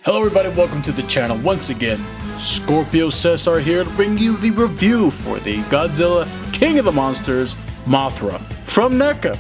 Hello everybody, welcome to the channel once again. ScorpioCesar here to bring you the review for the Godzilla King of the Monsters Mothra from NECA.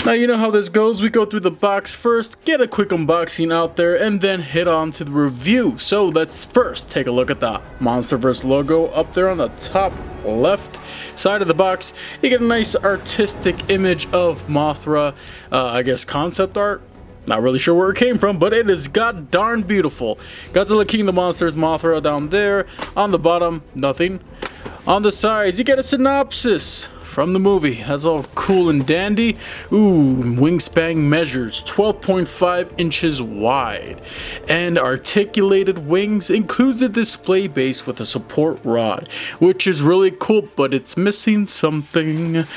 Now you know how this goes, we go through the box first, get a quick unboxing out there, and then hit on to the review. So let's first take a look at the Monsterverse logo up there on the top left side of the box. You get a nice artistic image of Mothra, I guess concept art. Not really sure where it came from, but it is god darn beautiful. Godzilla King of the Monsters Mothra down there. On the bottom, nothing. On the sides, you get a synopsis from the movie. That's all cool and dandy. Ooh, wingspan measures 12.5 inches wide. And articulated wings includes a display base with a support rod, which is really cool, but it's missing something.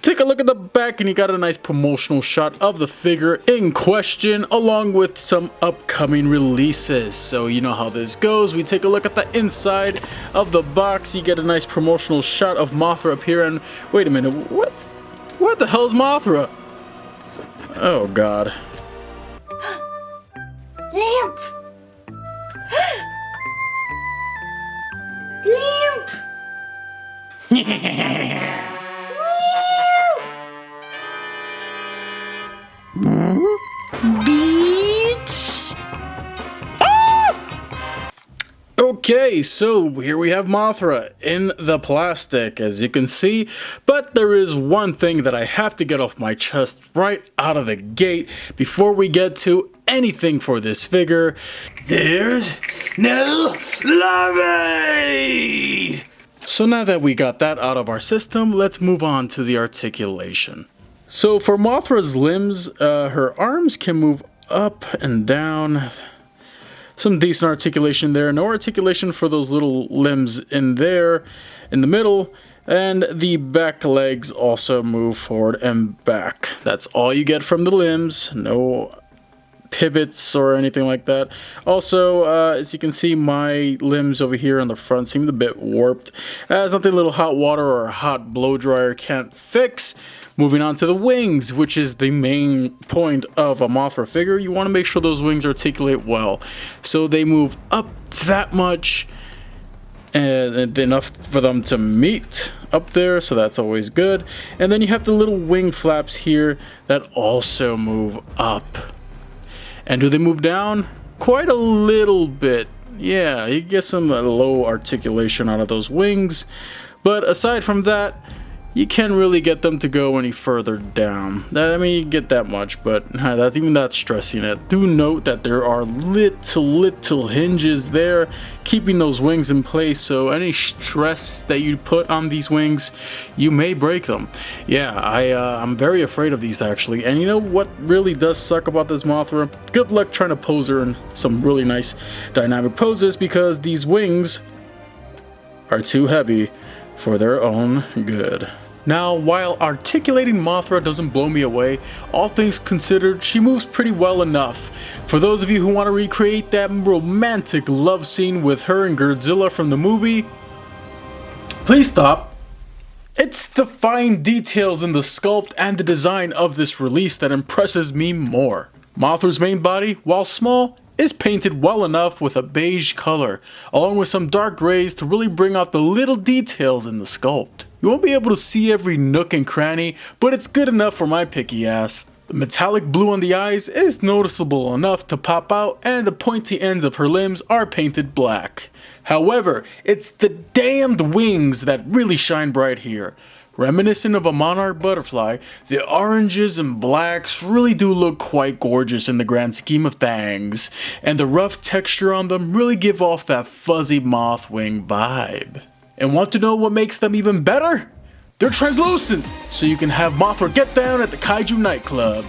Take a look at the back and you got a nice promotional shot of the figure in question, along with some upcoming releases. So you know how this goes. We take a look at the inside of the box. You get a nice promotional shot of Mothra up here, and wait a minute, what the hell is Mothra? Oh god. Lamp! Lamp! Beach! Okay, so here we have Mothra in the plastic, as you can see, but there is one thing that I have to get off my chest right out of the gate before we get to anything for this figure. There's no larvae! So now that we got that out of our system, let's move on to the articulation. So for Mothra's limbs, her arms can move up and down. Some decent articulation there. No articulation for those little limbs in there, in the middle. And the back legs also move forward and back. That's all you get from the limbs. No pivots or anything like that. Also, as you can see, my limbs over here on the front seem a bit warped. As nothing a little hot water or a hot blow dryer can't fix. Moving on to the wings, which is the main point of a Mothra figure. You want to make sure those wings articulate well. So they move up that much, and enough for them to meet up there, so that's always good. And then you have the little wing flaps here that also move up. And do they move down? Quite a little bit. Yeah, you get some low articulation out of those wings. But aside from that, you can't really get them to go any further down. I mean, you get that much, but that's stressing it. Do note that there are little hinges there, keeping those wings in place, so any stress that you put on these wings, you may break them. Yeah, I'm very afraid of these, actually. And you know what really does suck about this Mothra? Good luck trying to pose her in some really nice dynamic poses, because these wings are too heavy for their own good. Now, while articulating Mothra doesn't blow me away, all things considered, she moves pretty well enough. For those of you who want to recreate that romantic love scene with her and Godzilla from the movie, please stop. It's the fine details in the sculpt and the design of this release that impresses me more. Mothra's main body, while small, is painted well enough with a beige color, along with some dark grays to really bring out the little details in the sculpt. You won't be able to see every nook and cranny, but it's good enough for my picky ass. The metallic blue on the eyes is noticeable enough to pop out, and the pointy ends of her limbs are painted black. However, it's the damned wings that really shine bright here. Reminiscent of a monarch butterfly, the oranges and blacks really do look quite gorgeous in the grand scheme of things, and the rough texture on them really give off that fuzzy moth wing vibe. And want to know what makes them even better? They're translucent, so you can have Mothra get down at the Kaiju nightclub.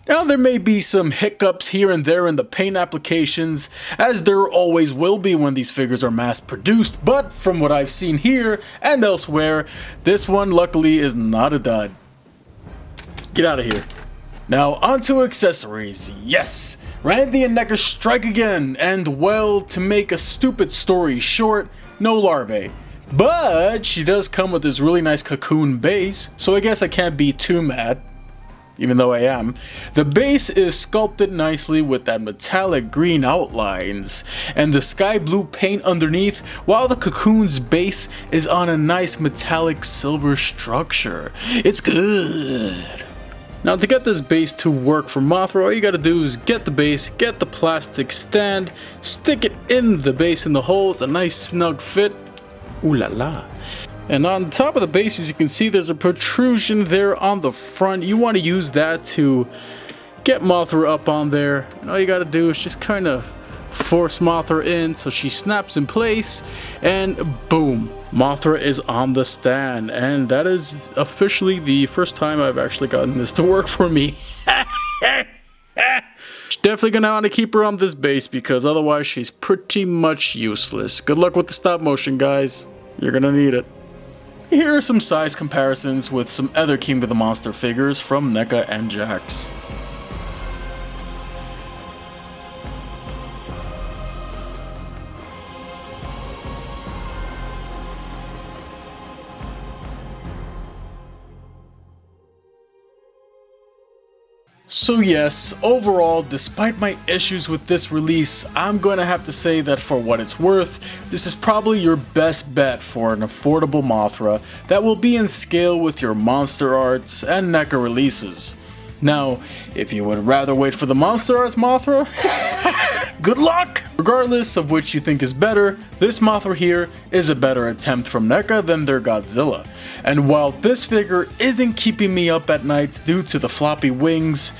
Now there may be some hiccups here and there in the paint applications, as there always will be when these figures are mass produced, but from what I've seen here and elsewhere, this one luckily is not a dud. Get out of here. Now onto accessories. Yes, Randy and NECA strike again, and well, to make a stupid story short, no larvae. But she does come with this really nice cocoon base, so I guess I can't be too mad. Even though I am. The base is sculpted nicely with that metallic green outlines and the sky blue paint underneath, while the cocoon's base is on a nice metallic silver structure. It's good. Now to get this base to work for Mothra, all you gotta do is get the base, get the plastic stand, stick it in the base in the hole. It's a nice snug fit. Ooh la la. And on top of the base, as you can see, there's a protrusion there on the front. You want to use that to get Mothra up on there. And all you got to do is just kind of force Mothra in so she snaps in place. And boom, Mothra is on the stand. And that is officially the first time I've actually gotten this to work for me. Definitely going to want to keep her on this base because otherwise she's pretty much useless. Good luck with the stop motion, guys. You're going to need it. Here are some size comparisons with some other King of the Monster figures from NECA and Jax. So yes, overall, despite my issues with this release, I'm going to have to say that for what it's worth, this is probably your best bet for an affordable Mothra that will be in scale with your Monster Arts and NECA releases. Now, if you would rather wait for the Monster Arts Mothra, good luck! Regardless of which you think is better, this Mothra here is a better attempt from NECA than their Godzilla. And while this figure isn't keeping me up at nights due to the floppy wings,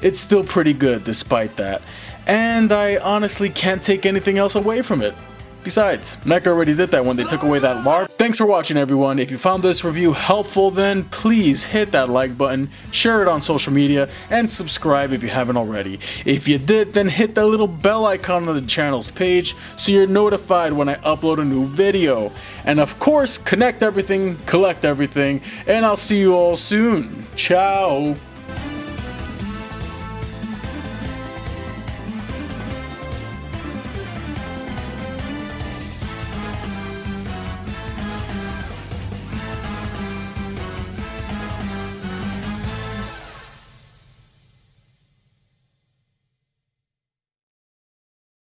it's still pretty good despite that. And I honestly can't take anything else away from it. Besides, NECA already did that when they took away that LARVA. Thanks for watching, everyone. If you found this review helpful, then please hit that like button, share it on social media, and subscribe if you haven't already. If you did, then hit that little bell icon on the channel's page so you're notified when I upload a new video. And of course, connect everything, collect everything, and I'll see you all soon. Ciao!